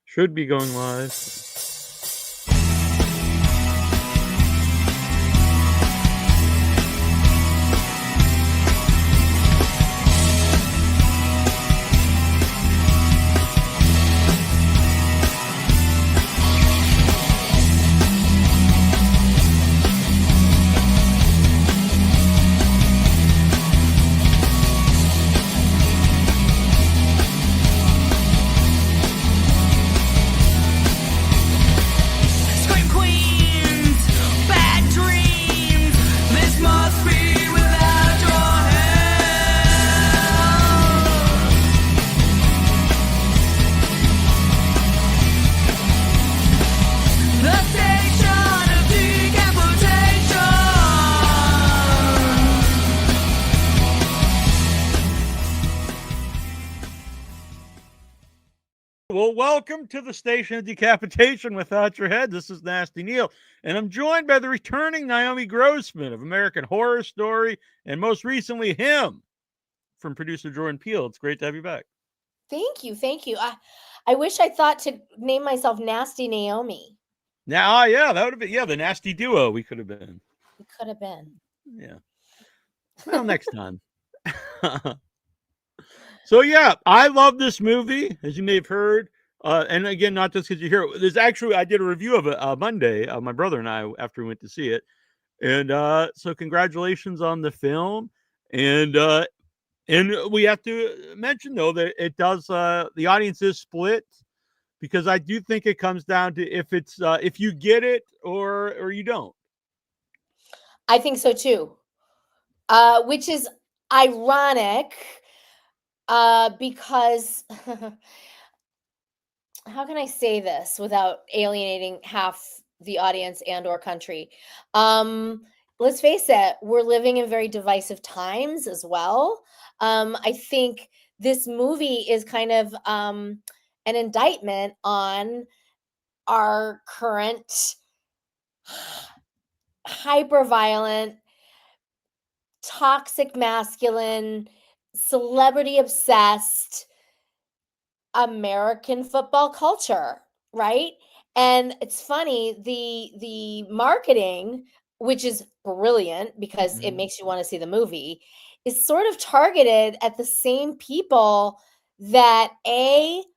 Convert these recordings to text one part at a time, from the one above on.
Should be going live. Well, welcome to the Station of Decapitation Without Your Head. This is Nasty Neal, and I'm joined by the returning Naomi Grossman of American Horror Story, and most recently him from producer Jordan Peele. It's great to have you back. Thank you. I wish I thought to name myself Nasty Naomi. Now, yeah, that would have been the nasty duo we could have been. It could have been. Yeah. Well, next time. So yeah, I love this movie, as you may have heard. And again, not just because you hear it. There's actually, I did a review of it Monday, my brother and I, after we went to see it. And so congratulations on the film. And we have to mention, though, that it does, the audience is split, because I do think it comes down to if you get it or you don't. I think so too. Which is ironic, because how can I say this without alienating half the audience and or country? Let's face it, we're living in very divisive times as well. I think this movie is kind of an indictment on our current hyper-violent, toxic masculine, celebrity-obsessed American football culture, right? And it's funny, the marketing, which is brilliant because it makes you want to see the movie, is sort of targeted at the same people that it's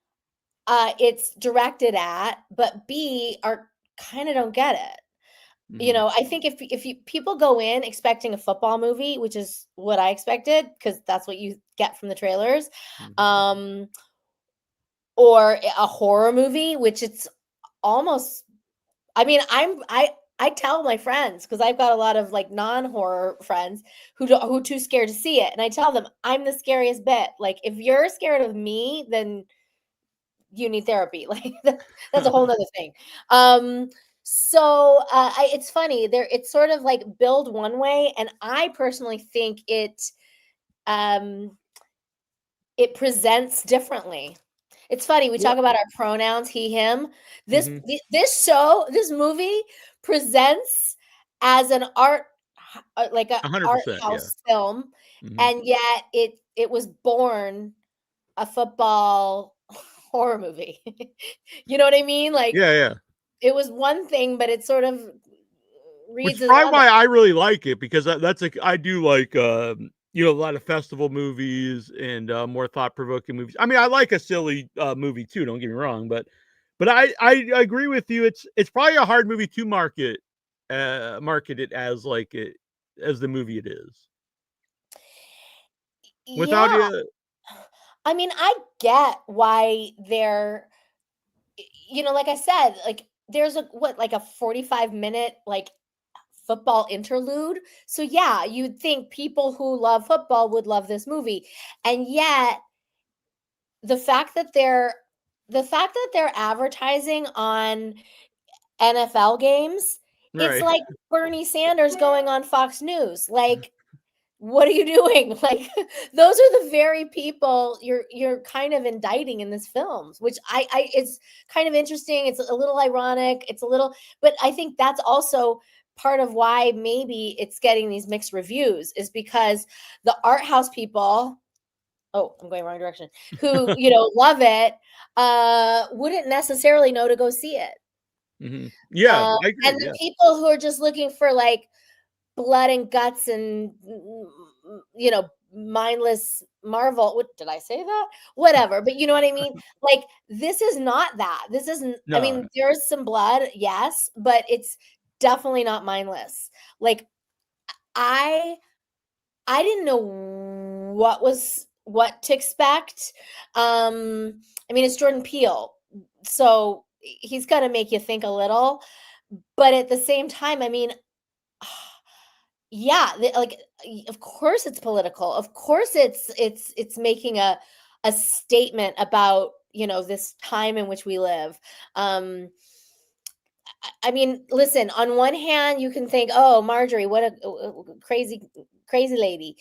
directed at, but B, are kind of don't get it. You know, I think if people go in expecting a football movie, which is what I expected, because that's what you get from the trailers, or a horror movie, which it's almost, I mean, I tell my friends, because I've got a lot of like non-horror friends who too scared to see it, and I tell them I'm the scariest bit. Like, if you're scared of me, then you need therapy. Like, that's a whole nother thing. So it's funny there. It's sort of like billed one way, and I personally think it presents differently. It's funny, we talk about our pronouns, he, him. This movie presents as an art, like a art house film, and yet it was born a football horror movie. You know what I mean? Like, yeah. It was one thing, but it sort of reads. Which is probably why I really like it, because I do like a lot of festival movies and more thought-provoking movies. I mean, I like a silly movie too, don't get me wrong, but I agree with you. It's probably a hard movie to market it as as the movie it is. Without it, I mean, I get why they're, like I said, like there's a 45-minute like football interlude. So yeah, you'd think people who love football would love this movie. And yet the fact that they're advertising on NFL games, it's like Bernie Sanders going on Fox News. Like, what are you doing? Like, those are the very people you're kind of indicting in this film, which I it's kind of interesting. It's a little ironic. But I think that's also part of why maybe it's getting these mixed reviews, is because the art house people oh, I'm going wrong direction, who, love it, wouldn't necessarily know to go see it. Yeah, I And agree. the Yeah. people who are just looking for like blood and guts and mindless marvel, what did I say that, whatever, but you know what I mean, like this is not that, this isn't, I No, mean no. there's some blood, yes, but it's definitely not mindless. Like i I didn't know what to expect. I mean, it's Jordan Peele, so he's got to make you think a little, but at the same time, I mean, yeah, like of course it's political. Of course it's making a statement about, this time in which we live. Um I mean, listen, on one hand you can think, "Oh, Marjorie, what a crazy lady."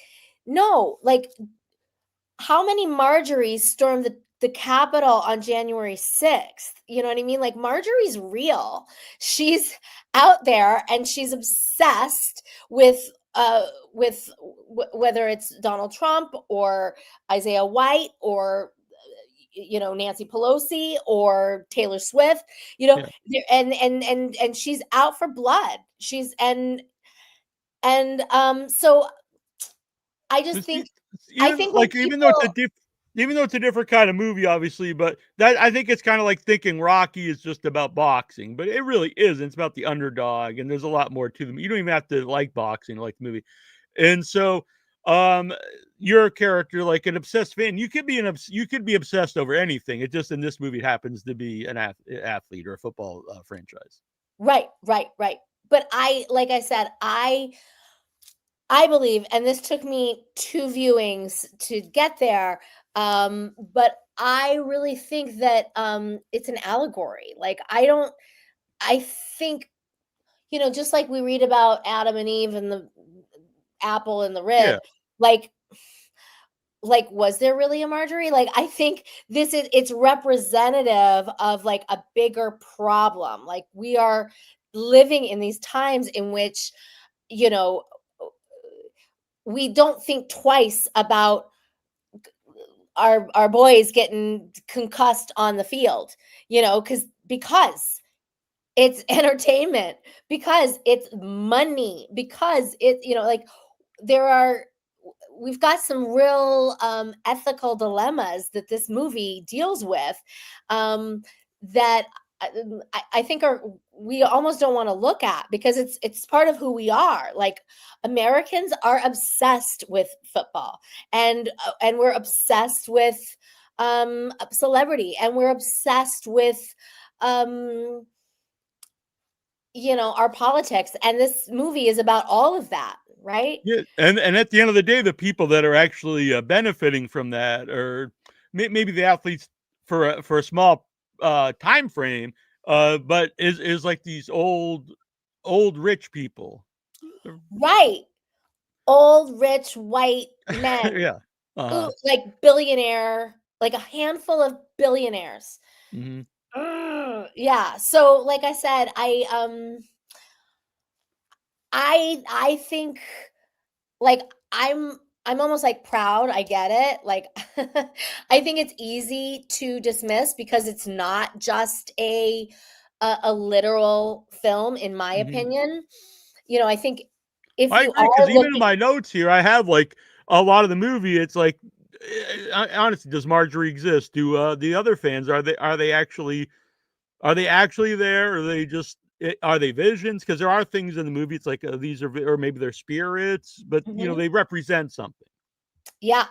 No, like how many Marjories stormed the Capitol on January 6th? You know what I mean? Like Marjorie's real. She's out there and she's obsessed with whether it's Donald Trump or Isaiah White or Nancy Pelosi or Taylor Swift, Yeah. and she's out for blood. She's and so I just This e think I even think when like, people even though it's a different kind of movie, obviously, but that I think it's kinda like thinking Rocky is just about boxing, but it really isn't. It's about the underdog, and there's a lot more to them. You don't even have to like boxing to like the movie. And so, um, you're a character, like an obsessed fan. You could be obsessed over anything. It just in this movie happens to be an athlete or a football, franchise. right, right, right. But like I said, I believe, and this took me 2 viewings to get there, but I really think that, it's an allegory. Like, I think, just like we read about Adam and Eve and the apple and the Yeah. rib, like was there really a Marjorie? Like, I think it's representative of, like, a bigger problem. Like, we are living in these times in which, you know, we don't think twice about our boys getting concussed on the field, because it's entertainment, because it's money, because like there are we've got some real ethical dilemmas that this movie deals with, that I think are we almost don't want to look at because it's part of who we are. Like Americans are obsessed with football, and we're obsessed with celebrity, and we're obsessed with um our politics, and this movie is about all of that, right? Yeah, and at the end of the day, the people that are actually, benefiting from that are maybe the athletes for a small, time frame, but is like these old rich people. Right. Old rich white men. Yeah. Uh-huh. Ooh, like billionaire, like a handful of billionaires. Mhm. Yeah. So like I said, I think like I'm almost like proud. I get it. Like I think it's easy to dismiss because it's not just a literal film, in my Mhm. opinion. I think if I you agree are because even in looking my notes here, I have, like, a lot of the movie, it's like, honestly, does Marjorie exist? Do, the other fans, are they actually there? Or are they just are they visions? Because there are things in the movie. It's like these are, or maybe they're spirits, but Mhm. they represent something. Yeah.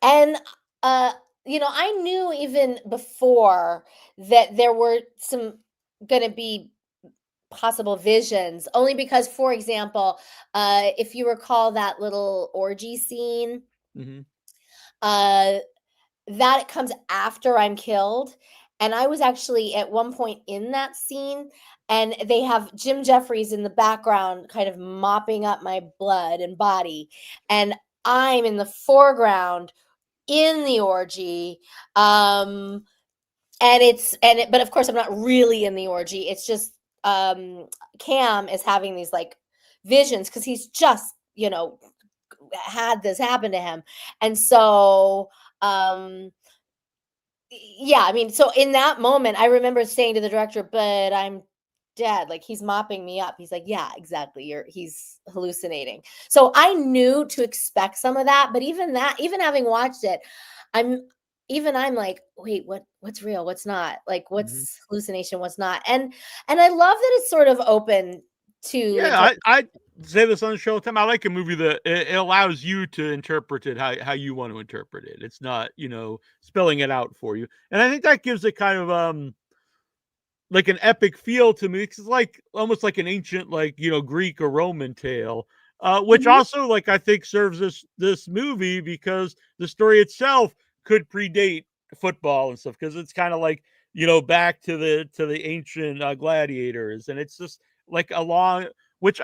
And uh I knew even before that there were some going to be possible visions, only because, for example, if you recall that little orgy scene, Hmm. uh that comes after I'm killed. And I was actually at one point in that scene, and they have Jim Jeffries in the background kind of mopping up my blood and body, and I'm in the foreground in the orgy. But of course I'm not really in the orgy. It's just Cam is having these like visions because he's just had this happen to him. And so yeah, I mean, so in that moment, I remember saying to the director, "But I'm dead. Like he's mopping me up." He's like, "Yeah, exactly. He's hallucinating." So I knew to expect some of that, but even that, even having watched it, I'm I'm like, "Wait, what's real? What's not? Like Mhm. what's hallucination, what's not?" And I love that it's sort of open to Yeah, interpret. I say this on the show all the time. I like a movie that it allows you to interpret it how you want to interpret it. It's not, spelling it out for you. And I think that gives it kind of like an epic feel to me. It's like almost like an ancient, like, Greek or Roman tale. Which Mhm. also, like, I think serves this movie because the story itself could predate football and stuff, because it's kind of like, back to the ancient gladiators, and it's just like a long, which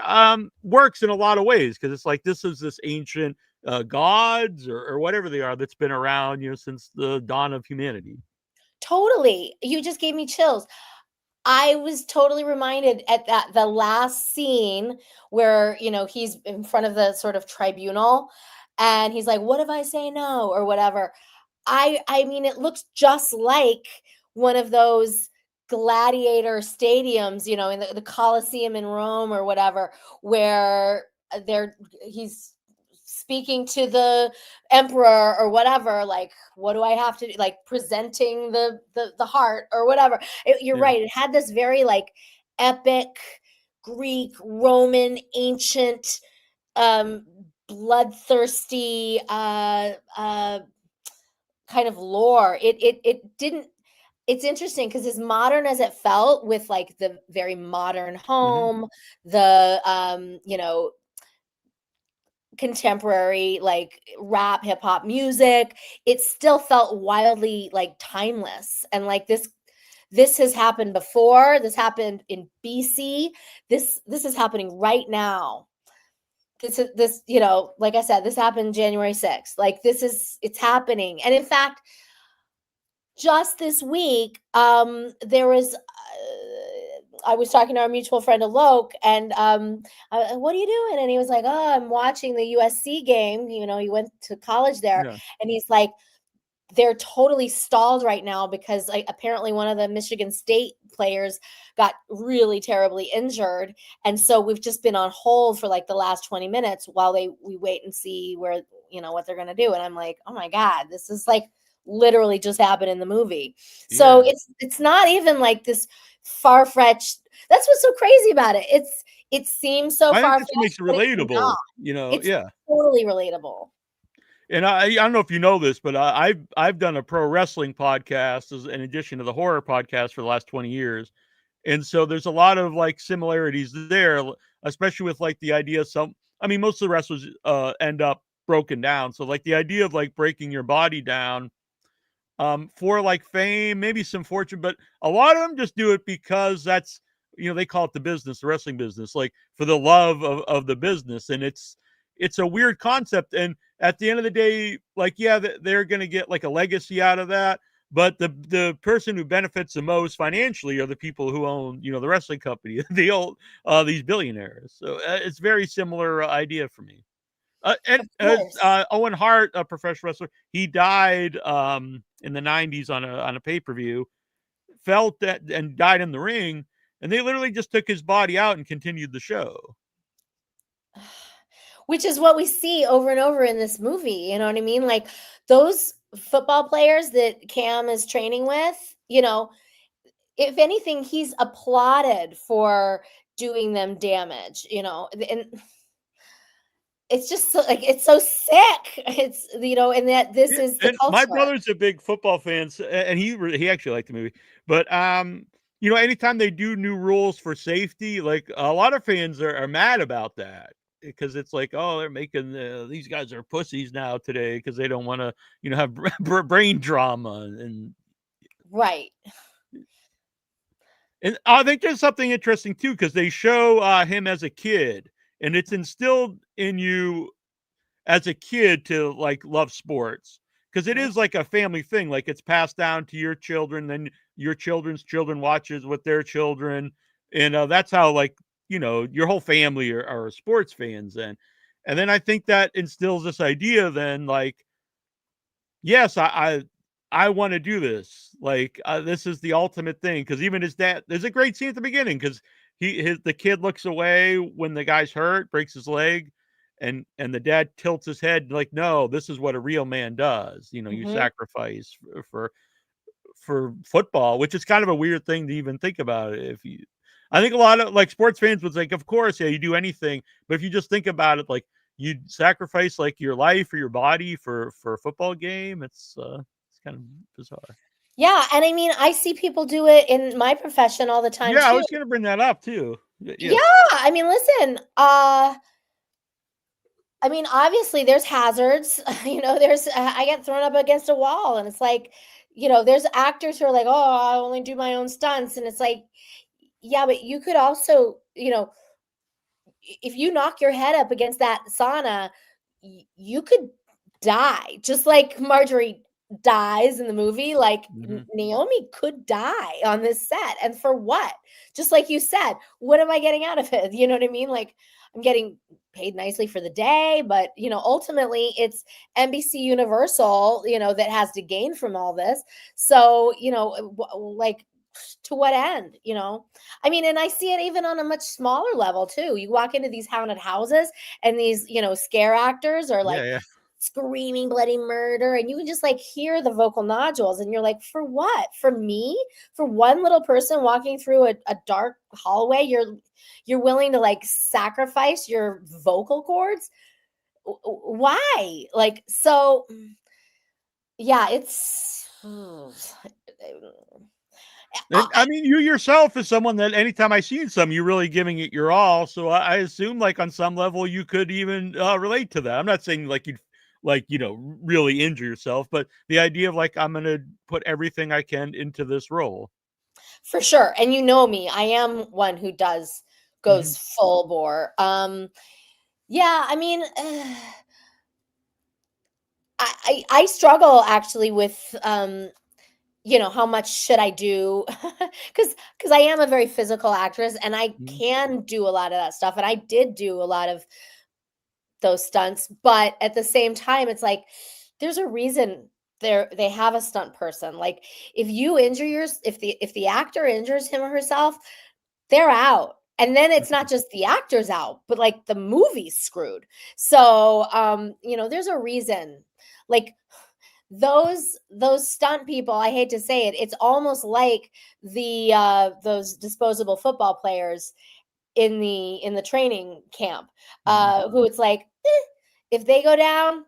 works in a lot of ways, because it's like this is this ancient gods or whatever they are that's been around, since the dawn of humanity. Totally. You just gave me chills. I was totally reminded at that the last scene where, he's in front of the sort of tribunal and he's like, "What if I say no?" or whatever. I mean, it looks just like one of those gladiator stadiums, in the Colosseum in Rome or whatever, where he's speaking to the emperor or whatever, like, what do I have to do, like presenting the heart or whatever. You're Yeah. right, it had this very like epic Greek, Roman, ancient, um bloodthirsty kind of lore. It didn't. It's interesting because as modern as it felt, with like the very modern Hmm. home, the contemporary like rap hip hop music, it still felt wildly like timeless. And like this has happened before. This happened in BC. This is happening right now. This, like I said, this happened January 6th. Like it's happening. And in fact, just this week, there was I was talking to our mutual friend Alok, and what are you doing? And he was like, "Oh, I'm watching the USC game." He went to college there, Yeah. and he's like, they're totally stalled right now because like apparently one of the Michigan State players got really terribly injured, and so we've just been on hold for like the last 20 minutes while we wait and see where what they're going to do. And I'm like, "Oh my god, this is like literally just happened in the movie." So Yeah. it's not even like this far-fetched. That's what's so crazy about it. It seems so I think that's what makes far-fetched, it but it's not. relatable, It's yeah. totally relatable. And I don't know if you know this, but I've done a pro wrestling podcast as in addition to the horror podcast for the last 20 years. And so there's a lot of like similarities there, especially with like the idea I mean, most of the wrestlers end up broken down. So like the idea of like breaking your body down for like fame, maybe some fortune, but a lot of them just do it because that's, they call it the business, the wrestling business, like for the love of the business. And it's a weird concept. And at the end of the day, like, yeah, they're going to get like a legacy out of that. But the person who benefits the most financially are the people who own, the wrestling company, the old, these billionaires. So it's very similar idea for me. And Of course. Owen Hart, a professional wrestler, he died in the '90s on a pay per view. Felt that and died in the ring, and they literally just took his body out and continued the show. Which is what we see over and over in this movie, you know what I mean? Like those football players that Cam is training with, if anything, he's applauded for doing them damage, and it's just so, like it's so sick. It's and that this Yeah, is the and my culture. brother's a big football fan, and he actually liked the movie. But anytime they do new rules for safety, like a lot of fans are mad about that because it's like, oh, they're making these guys are pussies now today because they don't want to, have brain drama Right. and I think there's something interesting too because they show him as a kid, and it's instilled in you as a kid to like love sports because it Mhm. is like a family thing. Like it's passed down to your children, then your children's children watches with their children, and that's how like your whole family are sports fans. And then I think that instills this idea then, like, yes, I want to do this. Like, this is the ultimate thing. Because even his dad, there's a great scene at the beginning because the kid looks away when the guy's hurt, breaks his leg, and the dad tilts his head like, no, this is what a real man does. You Mhm. sacrifice for football, which is kind of a weird thing to even think about. If you, I think a lot of like sports fans would think, of course, yeah, you do anything, but if you just think about it, like you sacrifice like your life or your body for a football game, it's kind of bizarre. Yeah, and I mean, I see people do it in my profession all the time Yeah, I too. was gonna bring that up too. Yeah, Yeah, I mean, listen, I mean, obviously there's hazards. There's I get thrown up against a wall and it's like, there's actors who are like, "Oh, I only do my own stunts." And it's like, yeah, but you could also, if you knock your head up against that sauna, you could die just like Marjorie dies in the movie. Like hmm, Naomi could die on this set, and for what? Just like you said, what am I getting out of it? You know what I mean? Like, I'm getting paid nicely for the day, but ultimately it's NBC Universal, that has to gain from all this. So like, to what end? I mean, and I see it even on a much smaller level too. You walk into these haunted houses and these, scare actors are yeah, like yeah. screaming bloody murder, and you can just like hear the vocal nodules, and you're like, for what? For me? For one little person walking through a dark hallway, you're willing to like sacrifice your vocal cords? Why? Like, so yeah, it's And I mean, you yourself is someone that anytime I seen some, you're really giving it your all. So I assume, like on some level, you could even relate to that. I'm not saying like you'd like really injure yourself, but the idea of like I'm gonna put everything I can into this role. for sure. And you know me, I am one who does Hmm. goes full bore. Yeah, I mean, I struggle actually with how much should I do? Because I am a very physical actress and I Hmm. can do a lot of that stuff. And I did do a lot of those stunts, but at the same time, it's like there's a reason they have a stunt person. Like, if you injure yours, if the actor injures him or herself, they're out. And then it's not just the actors out, but like the movie's screwed. So there's a reason. Like, those stunt people, I hate to say it, it's almost like those disposable football players in the training camp, Hmm. who it's like, if they go down,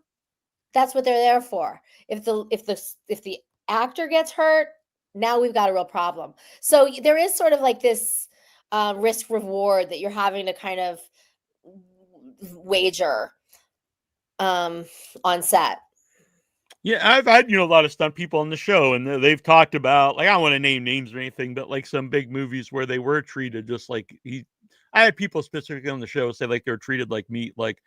that's what they're there for. If the actor gets hurt, now we've got a real problem. So there is sort of like this risk reward that you're having to kind of wager um, on set. Yeah, I've had a lot of stunt people on the show, and they've talked about like I don't want to name names or anything, but like some big movies where they were treated just like he. I had people specifically on the show say like they were treated like meat, like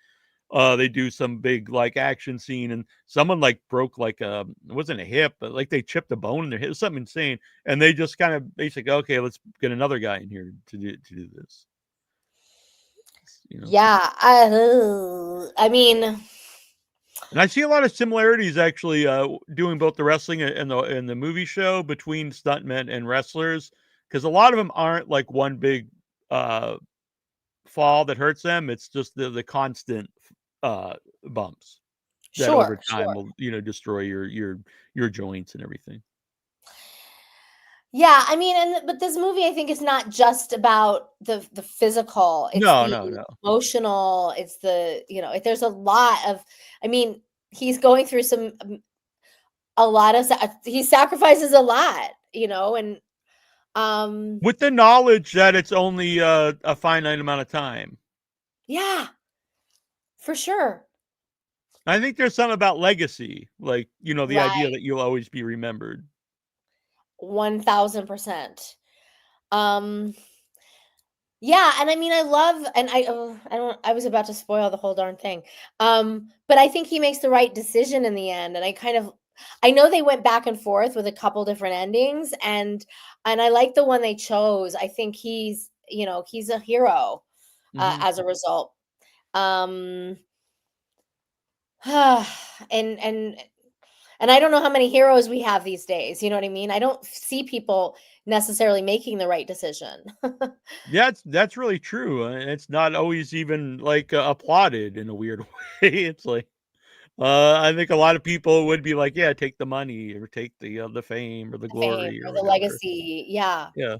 they do some big like action scene and someone like broke like it wasn't a hip, but like they chipped a bone in their hip, something insane, and they just kind of basically, okay, let's get another guy in here to do this. you know Yeah, I mean, and I see a lot of similarities actually doing both the wrestling and the movie show between stuntmen and wrestlers, because a lot of them aren't like one big uh fall that hurts them. It's just the constant uh bumps that over sure, time sure. will destroy your joints and everything. Yeah, I mean, but this movie, I think, is not just about the physical. It's No, the no, no. emotional. It's there's a lot of. I mean, he's going through a lot of. He sacrifices a lot, and um, With the knowledge that it's only a finite amount of time. yeah, for sure, I think there's something about legacy, like the idea right, that you'll always be remembered. 1000%. Um, Yeah, and I mean, I love, and I don't, I was about to spoil the whole darn thing. But I think he makes the right decision in the end, and I know they went back and forth with a couple different endings, and I like the one they chose. I think he's a hero Hmm. as a result. Um, and and I don't know how many heroes we have these days, you know what I mean? I don't see people necessarily making the right decision. That's really true, and it's not always even, like, applauded in a weird way. It's like, I think a lot of people would be like, "Yeah, take the money or take the fame or the The fame glory or or the whatever." legacy, yeah. Yeah.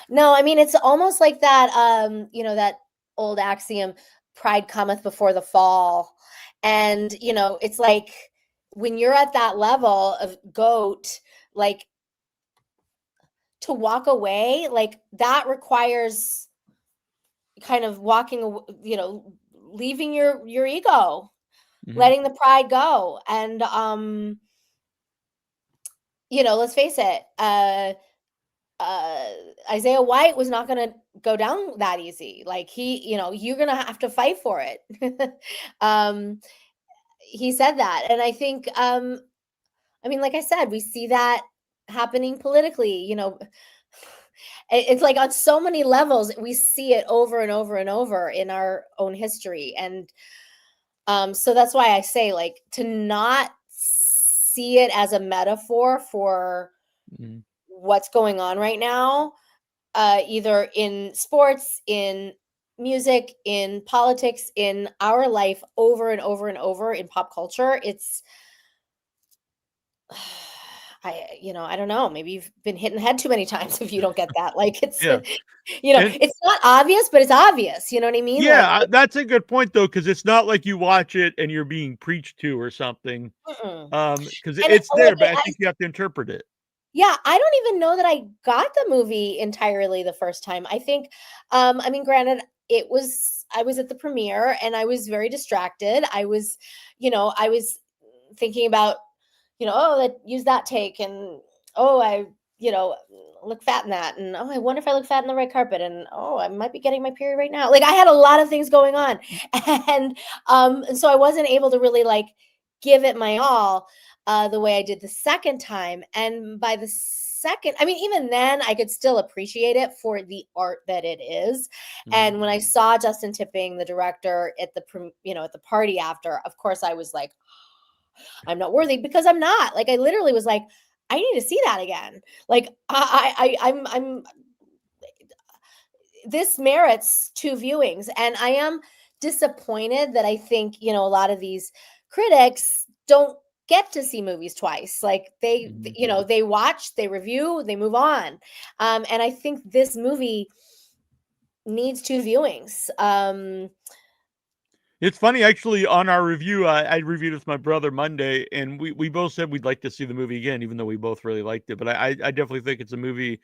No, I mean, it's almost like that, that old axiom, pride cometh before the fall. And, it's like when you're at that level of goat, like to walk away, like that requires kind of leaving your ego, Mhm. letting the pride go. And let's face it, uh Isaiah White was not going to go down that easy. Like you're going to have to fight for it. um he said that, and I think I mean, like I said, we see that happening politically, it's like on so many levels we see it over and over and over in our own history. And so that's why I say, like, to not see it as a metaphor for Mhm. what's going on right now, either in sports, in music, in politics, in our life, over and over and over in pop culture. It's I don't know. Maybe you've been hit in the head too many times if you don't get that. Like it's, Yeah, and it's not obvious, but it's obvious. You know what I mean? Like, yeah, that's a good point though, because it's not like you watch it and you're being preached to or something, mm-mm. because And it's like there, but I think you have to interpret it. yeah, I don't even know that I got the movie entirely the first time. I think, I mean, granted, I was at the premiere and I was very distracted. I was thinking about, oh, use that take, and oh, I, you know, look fat in that, and oh, I wonder if I look fat in the red carpet, and oh, I might be getting my period right now. Like I had a lot of things going on, and so I wasn't able to really like give it my all the way I did the second time. And by the second, I mean, even then, I could still appreciate it for the art that it is. Mhm. And when I saw Justin Tipping, the director, at at the party after, of course, I was like, I'm not worthy, because I'm not. Like I literally was like, I need to see that again. Like I'm this merits two viewings, and I am disappointed that I think a lot of these critics don't get to see movies twice. Like Mhm. they watch, they review, they move on. And I think this movie needs two viewings. It's funny, actually, on our review, I reviewed it with my brother Monday, and we both said we'd like to see the movie again, even though we both really liked it. But I definitely think it's a movie.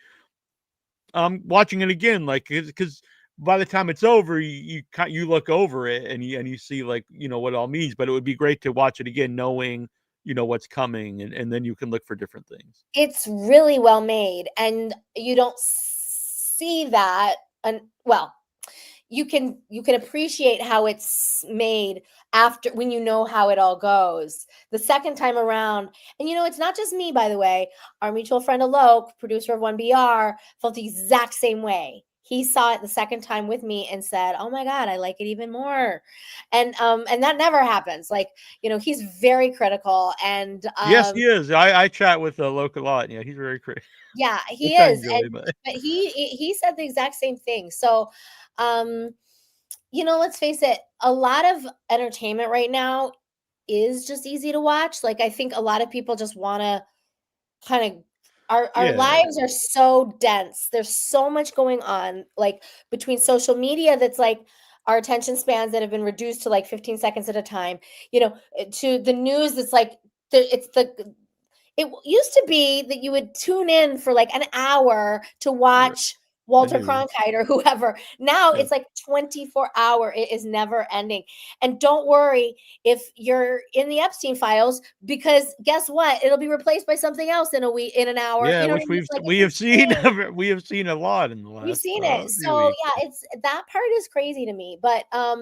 Watching it again, like, because by the time it's over, you look over it and you see, like, what it all means. But it would be great to watch it again, knowing what's coming, and then you can look for different things. It's really well made, and you don't see that. And well, you can appreciate how it's made after, when you know how it all goes the second time around. And it's not just me, by the way. Our mutual friend Alok, producer of 1BR, felt the exact same way. He saw it the second time with me and said, oh my god, I like it even more. And that never happens. Like, he's very critical. And Yes, he is. I chat with a local lot. Yeah, he's very critical, yeah, which he I is. enjoy. And But but he said the exact same thing. So um let's face it, a lot of entertainment right now is just easy to watch. Like, I think a lot of people just want to kind of, our yeah, lives are so dense. There's so much going on, like between social media, that's like our attention spans that have been reduced to like 15 seconds at a time, to the news that's like it used to be that you would tune in for like an hour to right, watch the Walter news. Cronkite or whoever. Now Yeah. it's like 24-hour. It is never ending. And don't worry if you're in the Epstein files, because guess what? It'll be replaced by something else in a week, in an hour. Yeah, You know what which I mean? Like, we it's have seen insane. we have seen a lot in the We've last seen it. few So weeks. yeah, it's that part is crazy to me. But uh,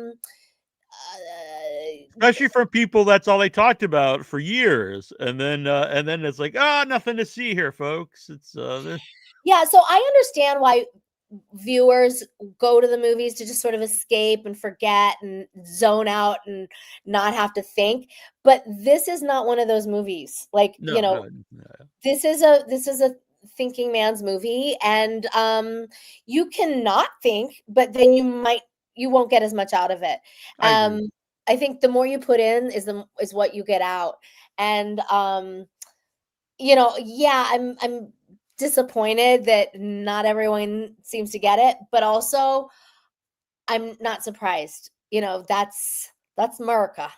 Especially from people that's all they talked about for years, and then it's like, "Ah, nothing to see here, folks." It's, yeah, so I understand why. viewers go to the movies to just sort of escape and forget and zone out and not have to think. But this is not one of those movies. Like, No, no, no. this is a thinking man's movie, and you cannot think, but then you won't get as much out of it. I agree. I think the more you put in is what you get out. And yeah, I'm disappointed that not everyone seems to get it, but also I'm not surprised. That's America,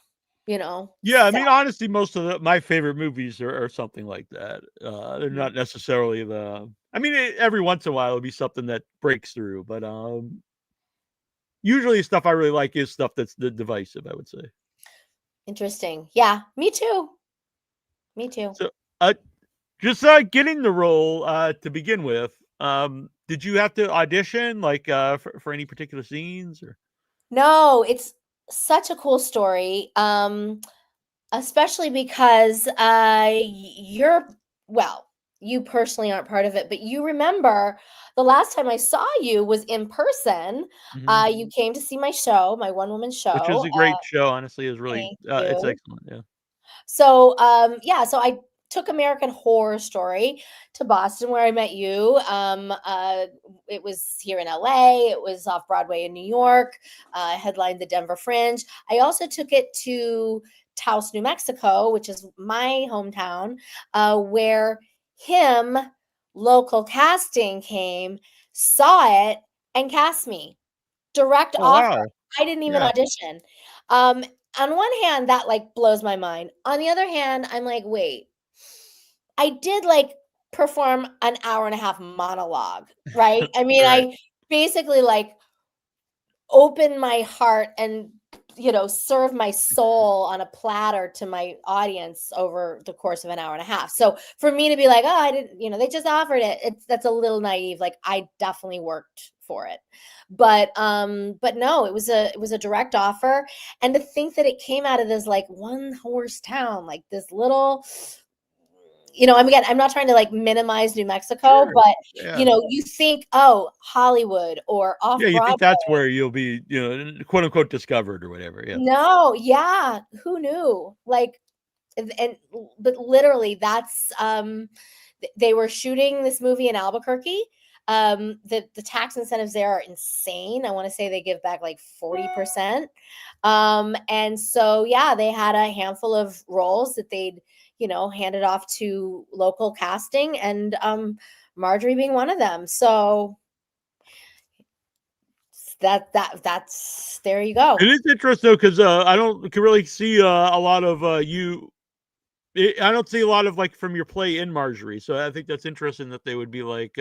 Yeah, I so mean, honestly, most of my favorite movies are something like that. They're mhm. not necessarily I mean, every once in a while it'll be something that breaks through, but usually stuff I really like is stuff that's divisive, I would say. Interesting. Yeah, me too. Me too. So, uh, just getting the role to begin with. Did you have to audition like for any particular scenes or? No, it's such a cool story. Especially because well, you personally aren't part of it, but you remember the last time I saw you was in person. Mhm. You came to see my show, my one woman Which is show. a great show, honestly. Is really Thank it's you. excellent. Yeah. So, yeah, so I took American Horror Story to Boston where I met you. It was here in LA, it was off Broadway in New York, headlined the Denver Fringe. I also took it to Taos, New Mexico, which is my hometown, where him local casting came, saw it, and cast me. Direct Oh offer. wow. I didn't even Yeah. audition. Um, on one hand, that, like, blows my mind. On the other hand, I'm like, "Wait, I did, like, perform an hour and a half monologue, right?" I mean, Right. I basically, like, open my heart and serve my soul on a platter to my audience over the course of an hour and a half. So for me to be like, oh, I didn't, they just offered it, that's a little naive. Like, I definitely worked for it. But no, it was a direct offer. And to think that it came out of this, like, one horse town, like this little, again, I'm not trying to, like, minimize New Mexico, Sure. but Yeah. you think, oh, Hollywood or off Yeah, you think Broadway. that's where you'll be, quote unquote discovered or whatever. Yeah. No, yeah, who knew? Like, and but literally that's they were shooting this movie in Albuquerque. The tax incentives there are insane. I want to say they give back like 40%. And so yeah, they had a handful of roles that they'd, handed off to local casting, and Marjorie being one of them. So that's there you It go. is interesting though, because I don't can really see a lot of you. I don't see a lot of like from your play in Marjorie, so I think that's interesting that they would be like,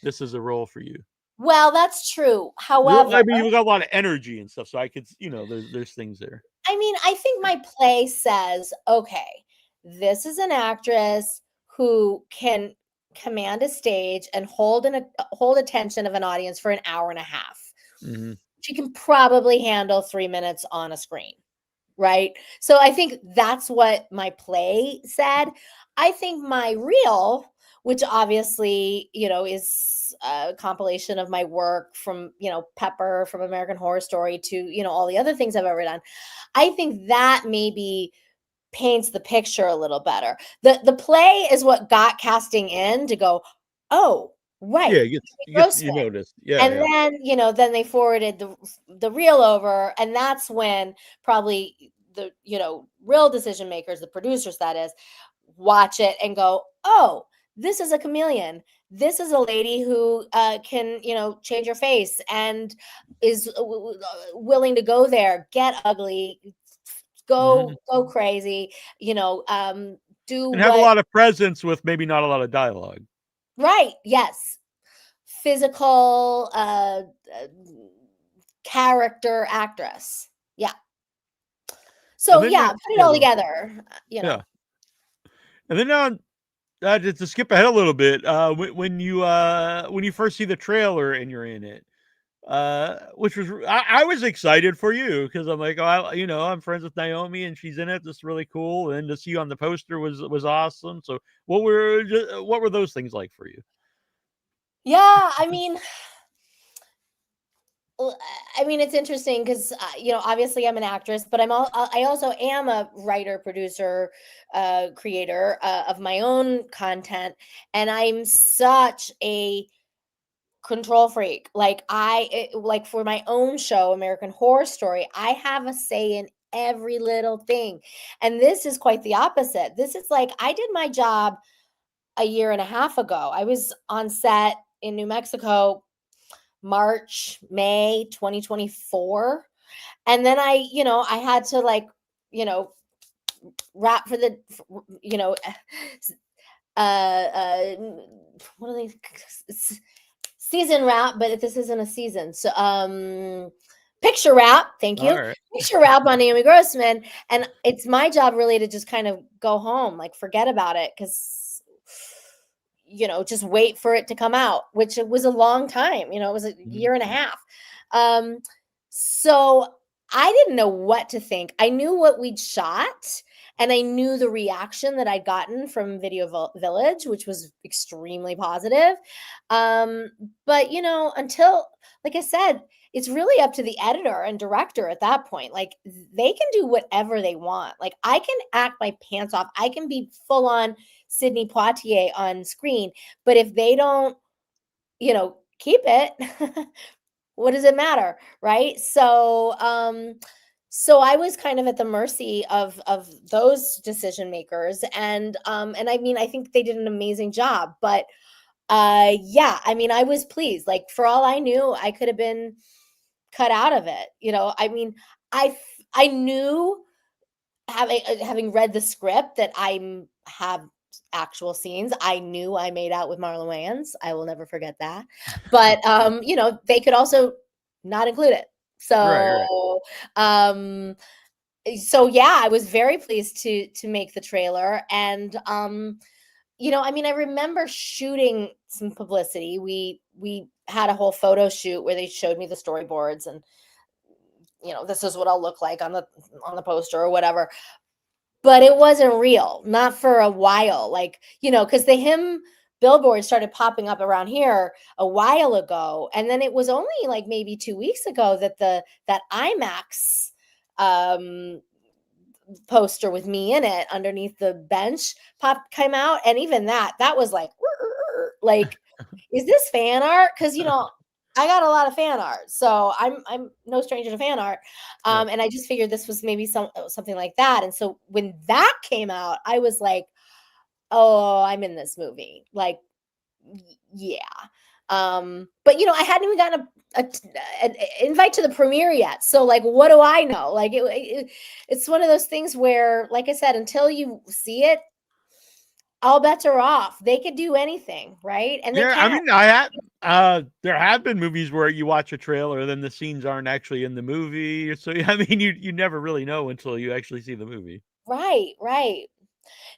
"This is a role for you." Well, that's true. However, I mean, you got a lot of energy and stuff, so I could, there's things there. I mean, I think my play says, okay, this is an actress who can command a stage and hold attention of an audience for an hour and a half. Hmm. She can probably handle 3 minutes on a screen, right? So I think that's what my play said. I think my reel, which obviously, is a compilation of my work from, Pepper, from American Horror Story, to, all the other things I've ever done. I think that maybe paints the picture a little better. The play is what got casting in to go, oh, right, Yeah, Naomi you Grossman. notice. Yeah, And yeah. then they forwarded the reel over, and that's when probably the, real decision makers, the producers that is, watch it and go, "Oh, this is a chameleon. This is a lady who can, change her face and is willing to go there, get ugly, Hmm. go crazy, do And have a what." lot of presence with maybe not a lot of dialogue. Right? Yes, physical uh, character actress. Yeah. And So then yeah, put it yeah, all go on. together. Yeah. And then to skip ahead a little bit, when you first see the trailer and you're in it, which was I was excited for you because I'm like, oh, I'm friends with Naomi and she's in it. This is really cool. And to see you on the poster was awesome. So what were those things like for you? Yeah, I mean, Well, I mean, it's interesting because obviously I'm an actress, but I also am a writer, producer, creator of my own content, and I'm such a control freak. Like for my own show, American Horror Story, I have a say in every little thing, and this is quite the opposite. This is like I did my job a year and a half ago. I was on set in New Mexico March, May 2024. And then I had to like, you know, wrap for the, you know, uh, what are they? Season wrap, but this isn't a season. So, picture wrap. Thank All you. right. Picture wrap on Naomi Grossman, and it's my job really to just kind of go home, like forget about it, because just wait for it to come out, which it was a long time. It was a Mhm. year and a half. Um, so I didn't know what to think. I knew what we'd shot, and I knew the reaction that I'd gotten from Village, which was extremely positive. Um, but until, like I said, it's really up to the editor and director at that point. Like they can do whatever they want. Like I can act my pants off. I can be full on Sidney Poitier on screen, but if they don't, keep it, what does it matter, right? So I was kind of at the mercy of those decision makers, and I mean I think they did an amazing job, but yeah, I mean I was pleased. Like for all I knew, I could have been cut out of it. I mean, I knew, having read the script, that I have actual scenes. I knew I made out with Marlon Wayans. I will never forget that. But they could also not include it. Right, right. Um so yeah, I was very pleased to make the trailer. And I mean, I remember shooting some publicity. We had a whole photo shoot where they showed me the storyboards, and this is what I'll look like on the poster or whatever. But it wasn't real, not for a while. Like, because the him billboard started popping up around here a while ago, and then it was only like maybe 2 weeks ago that that IMAX um poster with me in it underneath the bench pop came out. And even that was like, is this fan art? Because I got a lot of fan art, so I'm no stranger to fan art. Right. And I just figured this was maybe something like that. And so when that came out, I was like, oh, I'm in this movie. Like, yeah. But I hadn't even gotten an invite to the premiere yet. So like, what do I know? Like it's one of those things where, like I said, until you see it, all bets are off. They could do anything, right? And they Yeah, I can. mean, there have been movies where you watch a trailer, then the scenes aren't actually in the movie. So I mean, you never really know until you actually see the movie. Right, right.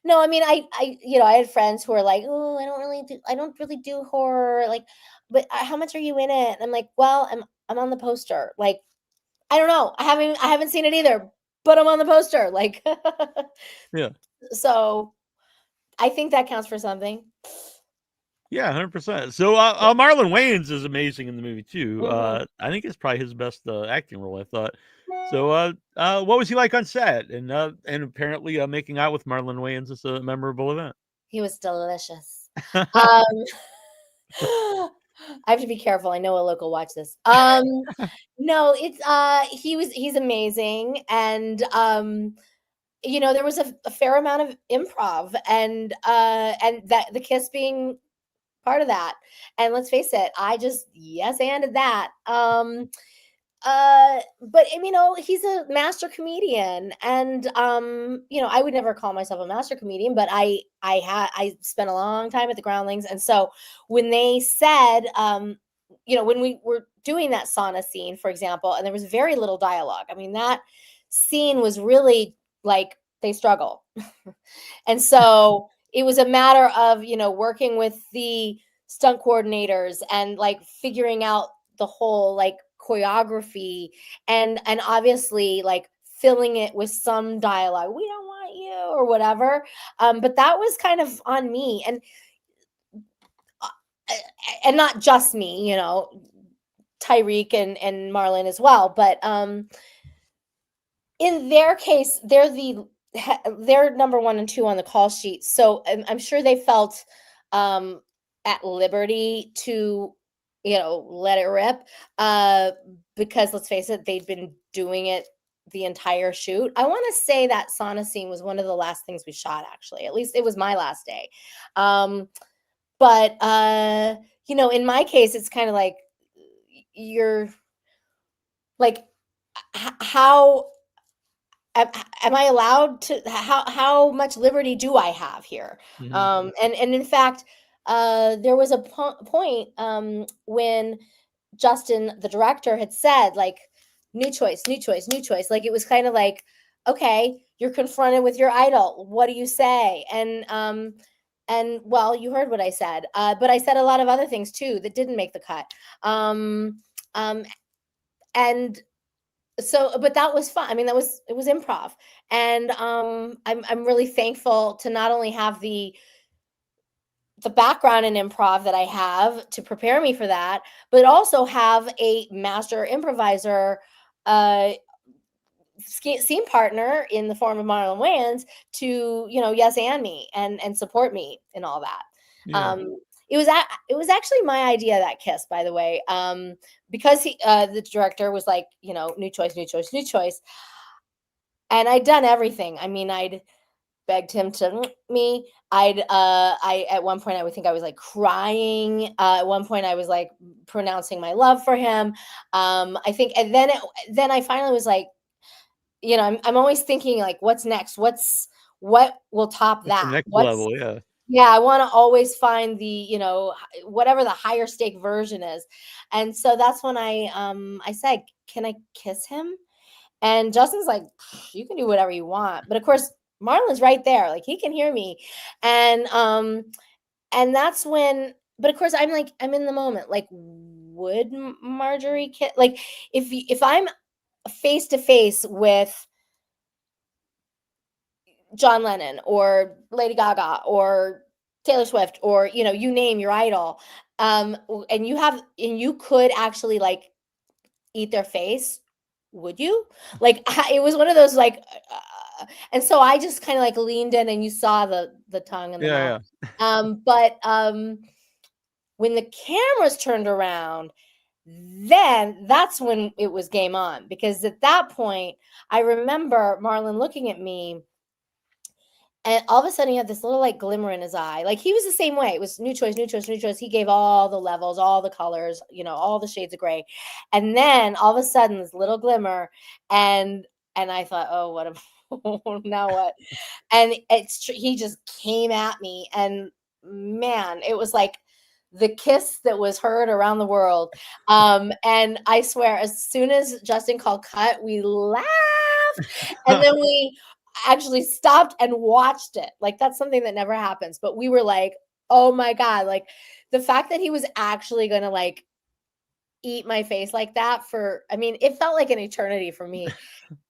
No, I mean, I had friends who are like, "Oh, I don't really do horror." Like, but how much are you in it? And I'm like, "Well, I'm on the poster." Like, I don't know. I haven't seen it either, but I'm on the poster. Like, Yeah. so I think that counts for something. Yeah, 100%. So Marlon Wayans is amazing in the movie too. Mhm. I think it's probably his best acting role. I thought. So, what was he like on set? And apparently, making out with Marlon Wayans is a memorable event. He was delicious. Um, I have to be careful. I know a local watch this. No, he's amazing. And there was a fair amount of improv, and that the kiss being part of that. And let's face it, I just yes anded that. But he's a master comedian, and I would never call myself a master comedian, but I spent a long time at the Groundlings. And so when they said, when we were doing that sauna scene, for example, and there was very little dialogue. I mean, that scene was really like they struggle. And so it was a matter of, working with the stunt coordinators and like figuring out the whole like choreography, and obviously like filling it with some dialogue. We don't want you or whatever. But that was kind of on me, uh, and not just me, Tyreek and Marlon as well. But in their case, they're number 1 and 2 on the call sheet. So I'm sure they felt um at liberty to, let it rip. Uh because let's face it, they'd been doing it the entire shoot. I want to say that sauna scene was one of the last things we shot, actually. At least it was my last day. But in my case, it's kind of like you're like how am I allowed to, how much liberty do I have here? Mhm. And in fact, there was a point when Justin, the director, had said, like, new choice, new choice, new choice. Like, it was kind of like, okay, you're confronted with your idol. What do you say? And well, you heard what I said, but I said a lot of other things too that didn't make the cut. Um, um, and so, but that was fun. I mean, it was improv. And I'm really thankful to not only have the background in improv that I have to prepare me for that, but also have a master improviser, uh scene partner in the form of Marlon Wayans to, yes and me and support me in all that. Yeah. um it was actually my idea, that kiss, by the way. Because the director was like, new choice, new choice, new choice. And I'd done everything. I mean, I'd begged him to me. I at one point I would think I was like crying. At one point I was like pronouncing my love for him. I think, and then I finally was like, I'm always thinking, like, what's next? What will top What's the that? next What's level? Yeah. Yeah, I want to always find the, whatever the higher stake version is. And so that's when I said, "Can I kiss him?" And Justin's like, "You can do whatever you want." But of course, Marlon's right there. Like, he can hear me. And that's when, but of course, I'm in the moment. Like, would Marjorie kiss? Like, if I'm face to face with John Lennon or Lady Gaga or Taylor Swift, or, you name your idol, and you could actually, like, eat their face, would you? Like, it was one of those, like, and so I just kind of like leaned in, and you saw the tongue and the mouth. Yeah. But when the cameras turned around, then that's when it was game on, because at that point I remember Marlon looking at me, and all of a sudden he had this little, like, glimmer in his eye. Like, he was the same way. It was new choice, new choice, new choice. He gave all the levels, all the colors, all the shades of gray. And then all of a sudden this little glimmer, and I thought, oh, what a now what? And he just came at me, and man, it was like the kiss that was heard around the world. And I swear, as soon as Justin called cut, we laughed, and Yeah. then we actually stopped and watched it. Like, that's something that never happens. But we were like, oh my God, like, the fact that he was actually gonna, like, eat my face like that for, I mean, it felt like an eternity for me.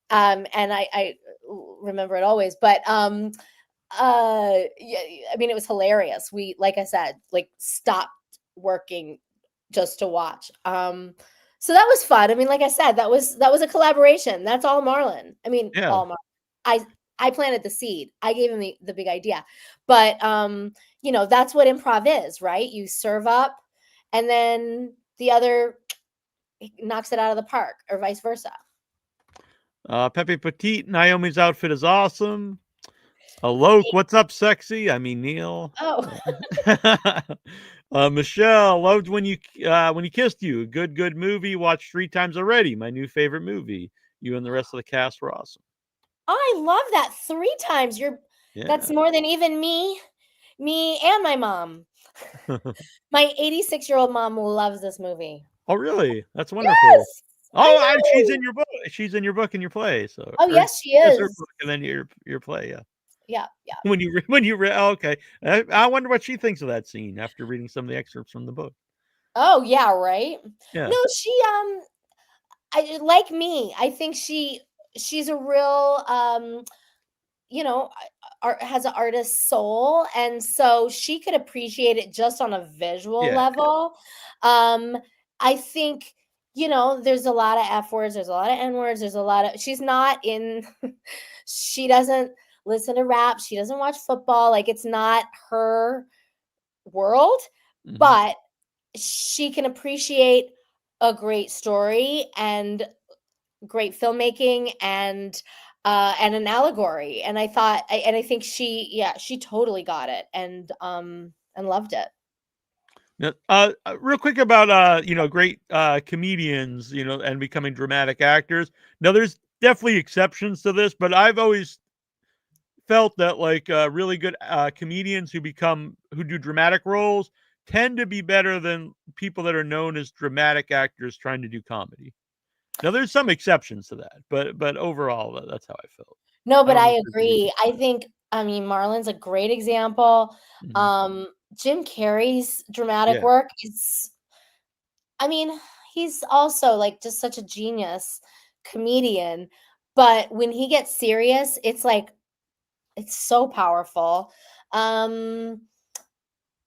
And I remember it always. But yeah, I mean, it was hilarious. We, like I said, like, stopped working just to watch. So that was fun. I mean, like I said, that was a collaboration. That's all Marlon. I mean, Yeah. all Marlon. I planted the seed. I gave him the big idea. But that's what improv is, right? You serve up, and then the other knocks it out of the park, or vice versa. Pepe Petite, Naomi's outfit is awesome. Alok, what's up, sexy? I mean, Neal. Oh, Michelle, loved when he kissed you. Good movie. Watched 3 times already. My new favorite movie. You and the rest of the cast were awesome. I love that 3 times. That's Yeah. more than even me and my mom. My 86-year-old mom loves this movie. Oh, really? That's wonderful. Yes, Oh, I she's in know. your book. She's in your book and your play. So, Oh, or yes, she yes, her is. book and then your play. Yeah. Yeah, yeah. When you read, oh, okay. I wonder what she thinks of that scene after reading some of the excerpts from the book. Oh, yeah, right? Yeah. No, she, I like me. I think she's a real, art has an artist soul, and so she could appreciate it just on a visual Yeah. level. Um, I think you know, there's a lot of F words, there's a lot of N words, there's a lot of, she's not in, she doesn't listen to rap, she doesn't watch football, like it's not her world, Mhm. but she can appreciate a great story and great filmmaking and an allegory. And I think she, yeah, she totally got it and loved it. Now, real quick about great comedians, and becoming dramatic actors. Now, there's definitely exceptions to this, but I've always felt that like really good comedians who do dramatic roles tend to be better than people that are known as dramatic actors trying to do comedy. Now, there's some exceptions to that, but overall, that's how I felt. No, I but don't know I if there's any. agree. I think, I mean, Marlon's a great example. Mhm. Jim Carrey's dramatic Yeah, work is, I mean, he's also like just such a genius comedian, but when he gets serious, it's like it's so powerful. Um,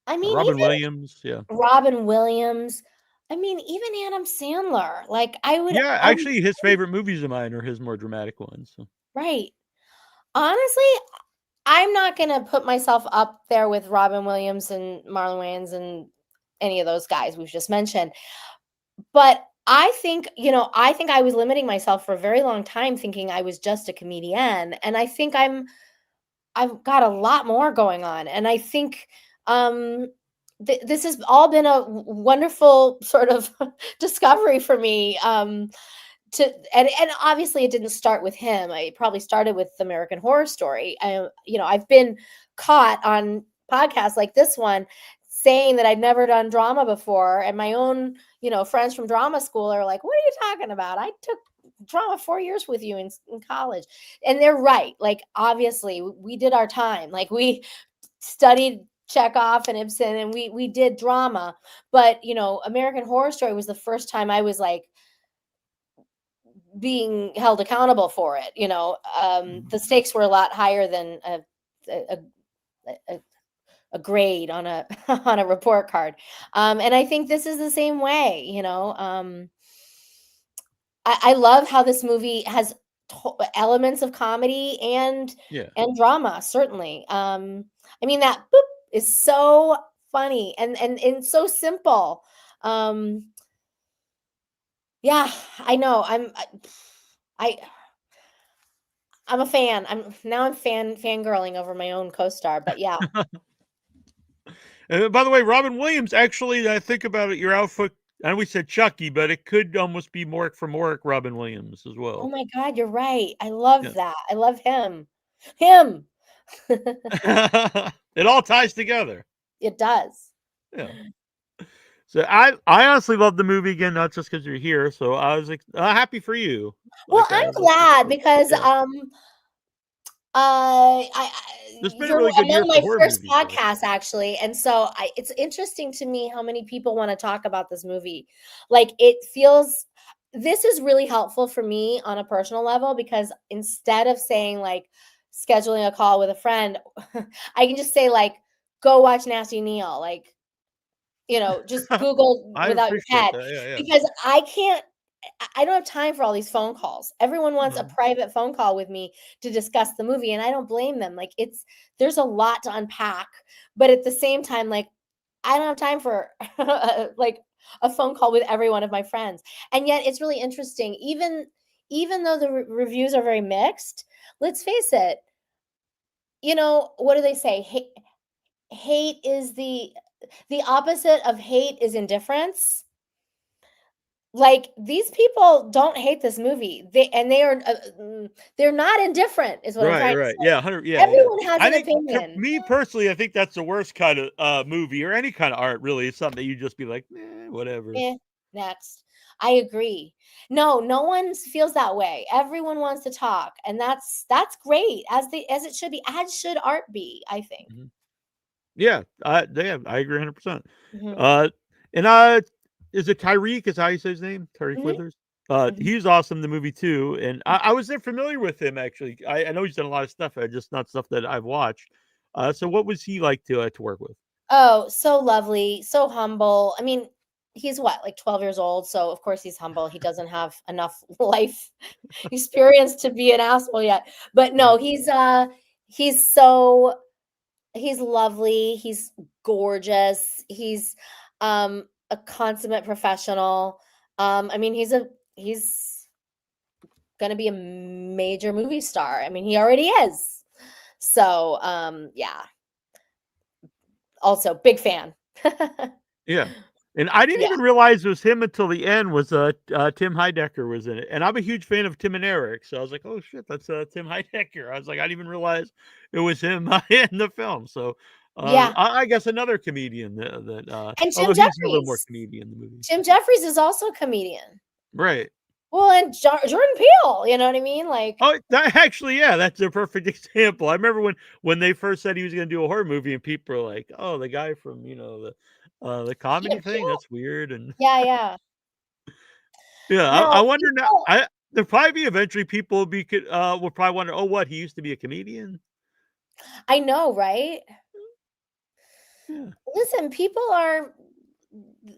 I mean, Robin even Williams. Yeah, Robin Williams. I mean, even Adam Sandler. Like yeah. I would, Actually, his favorite movies of mine are his more dramatic ones. So. right. Honestly, I'm not gonna put myself up there with Robin Williams and Marlon Wayans and any of those guys we've just mentioned. But I think, you know, I think I was limiting myself for a very long time thinking I was just a comedian. And I think I've got a lot more going on. And I think um this has all been a wonderful sort of discovery for me. To and obviously it didn't start with him. I probably started with American Horror Story. You know, I've been caught on podcasts like this one saying that I'd never done drama before, and my own, you know, friends from drama school are like, "What are you talking about? I took drama 4 years with you in college," and they're right. Like, obviously, we did our time. Like, we studied Chekhov and Ibsen, and we did drama. But you know, American Horror Story was the first time I was like being held accountable for it. You know, Mhm. the stakes were a lot higher than a, a, a grade on a on a report card. And I think this is the same way. You know, I love how this movie has elements of comedy Yeah. and drama. Certainly, I mean that boop is so funny and so simple. Um, yeah, I know. I I'm a fan. I'm fangirling over my own co-star, but yeah. And by the way, Robin Williams, actually, I think about it, your outfit, I know we said Chucky, but it could almost be Mork from Mork Robin Williams as Oh well. my god, you're right. I love Yeah. that. I love him. Him. It all ties together. It does. Yeah. So I honestly love the movie again, not just because you're here. So I was like happy for you. Well, Like I'm that's super glad cool. because Yeah. This has been a you're really good year among for my horror first movies, though. podcasts actually, and so it's interesting to me how many people want to talk about this movie. Like it feels this is really helpful for me on a personal level because instead of saying like scheduling a call with a friend, I can just say like go watch Nasty Neal, like you know, just Google I without your appreciate head that. Yeah, yeah. because I don't have time for all these phone calls. Everyone wants a No. private phone call with me to discuss the movie, and I don't blame them. Like there's a lot to unpack, but at the same time, like I don't have time for like a phone call with every one of my friends. And yet it's really interesting. Even though the reviews are very mixed, let's face it, you know, what do they say? Hate is the opposite of hate is indifference. Like these people don't hate this movie. They are they're not indifferent is what I'm Right, trying to right. say. Yeah, 100 yeah, yeah. Everyone has I an think for opinion. me personally, I think that's the worst kind of movie or any kind of art really. It's something that you just be like, whatever. Eh, next. I agree. No, no one feels that way. Everyone wants to talk, and that's great as it should be. As should art be, I think. Mhm. Yeah, I agree 100%. Mhm. Uh, and is it Tyreek? Is how you say his name? Tyreek Mhm. Withers. Mhm. He's awesome in the movie too, and I was there familiar with him actually. I know he's done a lot of stuff, just not stuff that I've watched. So what was he like to work with? Oh, so lovely, so humble. I mean, he's what, like 12 years old, so of course he's humble. He doesn't have enough life experience to be an asshole yet. But no, Right. he's so he's lovely, he's gorgeous, he's a consummate professional. I mean, he's gonna be a major movie star. I mean, he already is. So yeah, also big fan. Yeah. And I didn't Yeah. even realize it was him until the end was Tim Heidecker was in it. And I'm a huge fan of Tim and Eric. So I was like, oh shit, that's Tim Heidecker. I was like, I didn't even realize it was him in the film. So Yeah. I guess another comedian And although he's a little more comedian in the movie. Jim Jeffries is also a comedian. Right. Well, and Jordan Peele, you know what I mean? Like, Oh, that actually, yeah, that's a perfect example. I remember when they first said he was going to do a horror movie, and people were like, "Oh, the guy from the comedy Jordan thing, Peele. that's weird." And Yeah, yeah. yeah, I No, wonder now. people, There'll probably be eventually people will probably wonder, oh, what, he used to be a comedian? I know, right? Yeah, Listen,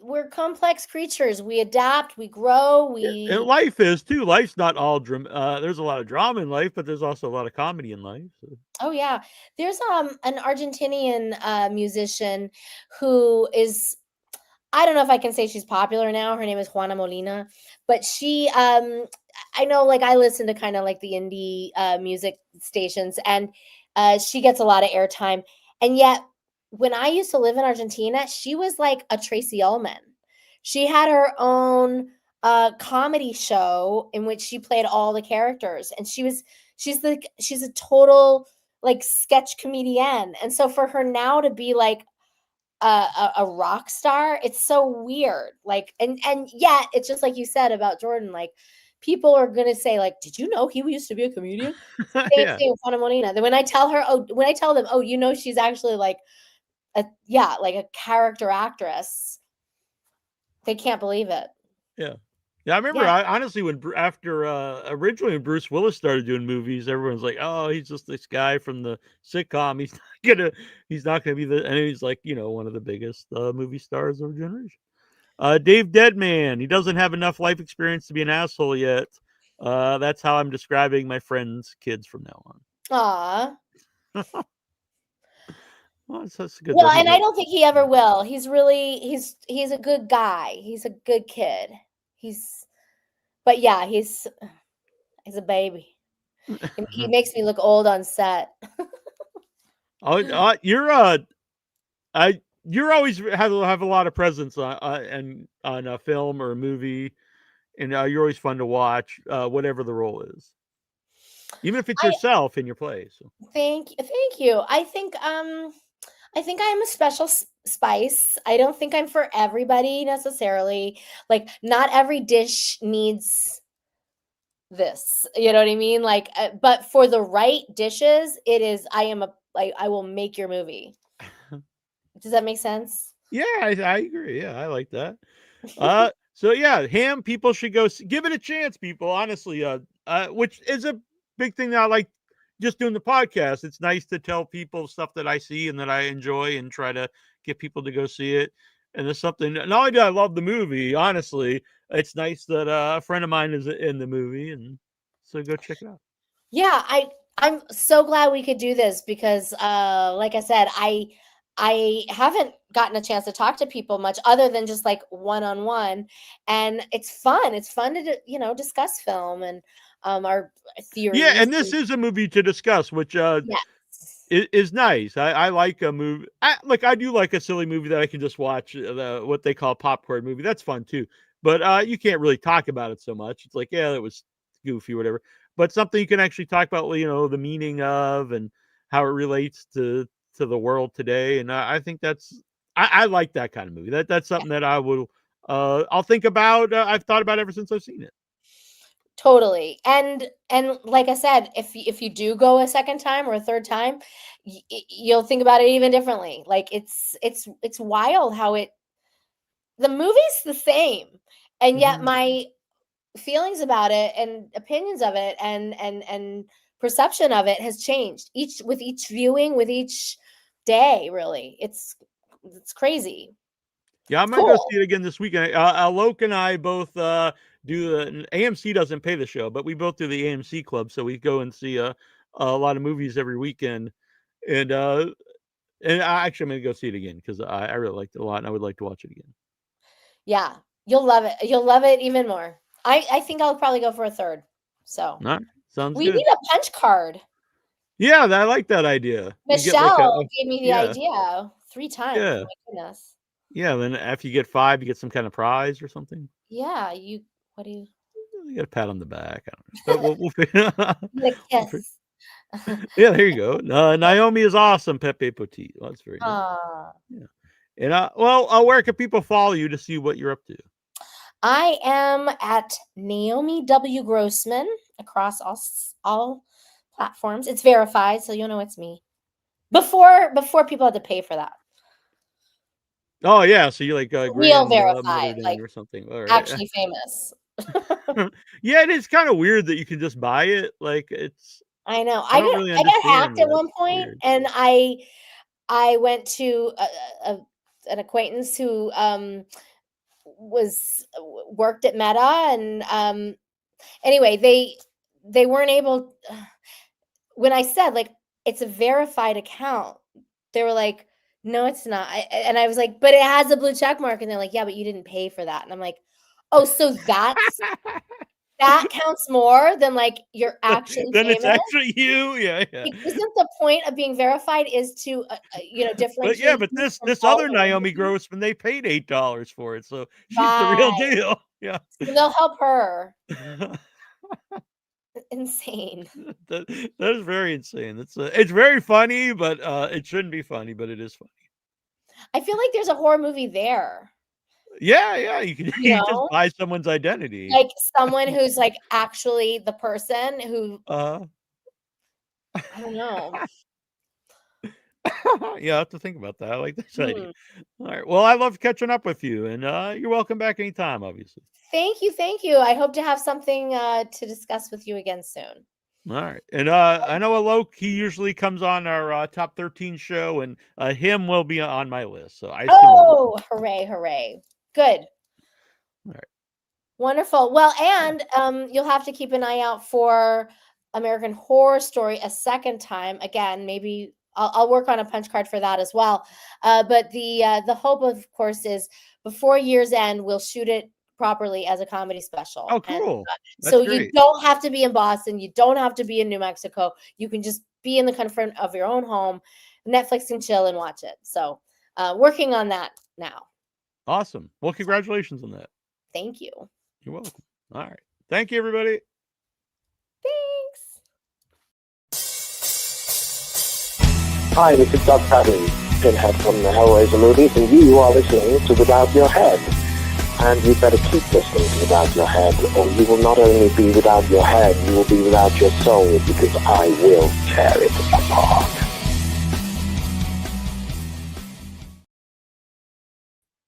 we're complex creatures. We adapt, we grow, yeah. And we life is too. Life's not all drama. There's a lot of drama in life, but there's also a lot of comedy in life. So. oh yeah. There's an Argentinian musician who is, I don't know if I can say she's popular now. Her name is Juana Molina, but I know, like, I listen to kind of like the indie music stations, and she gets a lot of airtime. And yet, when I used to live in Argentina, she was like a Tracy Ullman. She had her own comedy show in which she played all the characters, and she's a total like sketch comedian. And so for her now to be like a rock star, it's so weird. Like, and yet it's just like you said about Jordan, like people are gonna say, like, did you know he used to be a comedian? Same Yeah, thing with Juana Molina. Then when I tell them, oh, you know, she's actually like like a character actress, they can't believe it. yeah. Yeah, I remember. Yeah. I honestly, after originally when Bruce Willis started doing movies, everyone's like, "Oh, he's just this guy from the sitcom. He's not gonna be the." And he's like, one of the biggest movie stars of a generation. Dave Deadman. He doesn't have enough life experience to be an asshole yet. That's how I'm describing my friends' kids from now on. Aw. Well, that's good Well, that he. and I don't think he ever will. He's a good guy. He's a good kid. He's but yeah, he's a baby. He makes me look old on set. Oh, you're always have a lot of presence on a film or a movie, and you're always fun to watch, whatever the role is, even if it's I yourself in your play. So. thank you. I think I'm a special spice. I don't think I'm for everybody necessarily. Like, not every dish needs this. You know what I mean? Like, but for the right dishes, I will make your movie. Does that make sense? Yeah, I agree. Yeah, I like that. So yeah, Ham. People should go give it a chance. People, honestly, which is a big thing that I like. Just doing the podcast, it's nice to tell people stuff that I see and that I enjoy, and try to get people to go see it. And there's something. Not only do I love the movie, honestly, it's nice that a friend of mine is in the movie, and so go check it out. Yeah, I'm so glad we could do this because like I said, I haven't gotten a chance to talk to people much other than just like one-on-one, and it's fun. It's fun to discuss film and our Yeah, theories and this and is a movie to discuss, which yes. is nice. I like a movie. I do like a silly movie that I can just watch. What they call popcorn movie. That's fun too. But you can't really talk about it so much. It's like, yeah, that was goofy, whatever. But something you can actually talk about, the meaning of and how it relates to the world today. And I think I like that kind of movie. That's something that I'll think about. I've thought about ever since I've seen it. Totally. And like I said, if you do go a second time or a third time, you'll think about it even differently. Like it's wild how the movie's the same, and yet Mhm. my feelings about it and opinions of it and perception of it has changed each viewing, with each day, really. It's crazy. Yeah, I'm gonna go Cool. see it again this weekend. Alok and I both do the AMC doesn't pay the show, but we both do the AMC club, so we go and see a lot of movies every weekend. And I'm gonna go see it again because I really liked it a lot, and I would like to watch it again. Yeah, you'll love it. You'll love it even more. I think I'll probably go for a third. So All right, sounds we good. need a punch card. Yeah, I like that idea. You get like Michelle gave me the yeah, idea 3 times. yeah, My goodness. yeah. Then after you get 5, you get some kind of prize or something. Yeah, what do you You get a pat on the back. I don't know, but we'll figure. like We'll figure. kiss? Yeah, there you go. Naomi is awesome. Pepe Petit. Well, that's very nice. Ah. Yeah. And where can people follow you to see what you're up to? I am at Naomi W. Grossman across all platforms. It's verified, so you'll know it's me. Before people had to pay for that. Oh yeah, so you like Real grandmother verified, like name or something. All right. actually famous. Yeah, it is kind of weird that you can just buy it. Like it's I know. I don't really I got understand hacked at that. one It's point, weird. and I went to an acquaintance who worked at Meta, and anyway, they weren't able. When I said like it's a verified account, they were like, "No, it's not." And I was like, "But it has a blue check mark," and they're like, "Yeah, but you didn't pay for that." And I'm like, "Oh, so that counts more than like you're actually Then it's famous." actually you. Yeah, yeah. Like, isn't the point of being verified is to But yeah, differentiate but you from this all other the Naomi random- Grossman, they paid $8 for it, so she's the real Right. deal. Yeah. So they'll help her. Insane. That is very insane. It's very funny, but it shouldn't be funny, but it is funny. I feel like there's a horror movie there. Yeah, yeah. You can You you just know, buy someone's identity. like someone who's like actually the person who Uh I don't know. yeah, I have to think about that. I like this idea. Hmm. All right. Well, I love catching up with you, and you're welcome back anytime, obviously. Thank you, thank you. I hope to have something to discuss with you again soon. All right. And I know Alok, he usually comes on our top 13 show, and him will be on my list. So I assume Oh, hooray, hooray. Good. all right. Wonderful. Well, and you'll have to keep an eye out for American Horror Story a second time. Again, maybe I'll work on a punch card for that as well. But the hope, of course, is before year's end, we'll shoot it properly as a comedy special. Oh, And cool. so That's you great. don't have to be in Boston. You don't have to be in New Mexico. You can just be in the comfort of your own home, Netflix and chill and watch it. So working on that now. Awesome. Well, congratulations on that. Thank you. You're welcome. All right. Thank you, everybody. Thanks. Hi, this is Doug Paddy, Pinhead from the Hellraiser movies, and you are listening to Without Your Head. And you better keep listening to Without Your Head, or you will not only be without your head, you will be without your soul, because I will tear it apart.